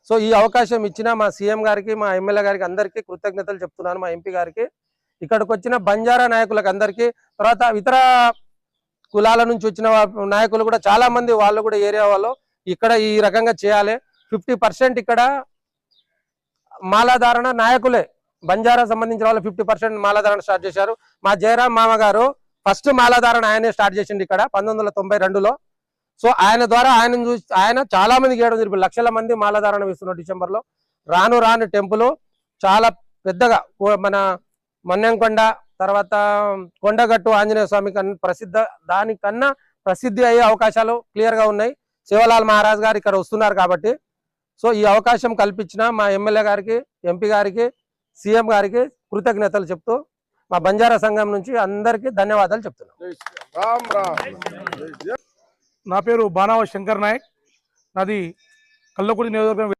So ఈ అవకాశం ఇచ్చిన మా సీఎం గారికి, మా ఎమ్మెల్యే గారికి అందరికీ కృతజ్ఞతలు చెప్తున్నాను. మా ఎంపీ గారికి, ఇక్కడికి వచ్చిన బంజారా నాయకులకు అందరికీ, తర్వాత ఇతర కులాల నుంచి వచ్చిన నాయకులు కూడా చాలా మంది, వాళ్ళు కూడా ఏరియా వాళ్ళు ఇక్కడ ఈ రకంగా చేయాలి. 50% ఇక్కడ మాలాధారణ నాయకులే, బంజారా సంబంధించిన వాళ్ళు 50% మాలాధారణ స్టార్ట్ చేశారు. మా జయరాం మామ గారు ఫస్ట్ మాలాధారణ ఆయనే స్టార్ట్ చేసిండు ఇక్కడ 1992లో. సో ఆయన ద్వారా ఆయన చాలా మందికి ఏడు జరిపి లక్షల మంది మాలాధారణ వేస్తున్నారు డిసెంబర్లో. రాను టెంపుల్ చాలా పెద్దగా, మన మన్నెంకొండ తర్వాత కొండగట్టు ఆంజనేయ స్వామి దానికన్నా ప్రసిద్ధి అయ్యే అవకాశాలు క్లియర్ గా ఉన్నాయి. శివలాల్ మహారాజ్ గారు ఇక్కడ వస్తున్నారు కాబట్టి. సో ఈ అవకాశం కల్పించిన మా ఎమ్మెల్యే గారికి, ఎంపీ గారికి, సీఎం గారికి కృతజ్ఞతలు చెప్తూ మా బంజారా సంఘం నుంచి అందరికీ ధన్యవాదాలు చెప్తున్నాం. నా పేరు బానావ శంకర్ నాయక్, నాది కల్లకుడి నియోజకవర్గం.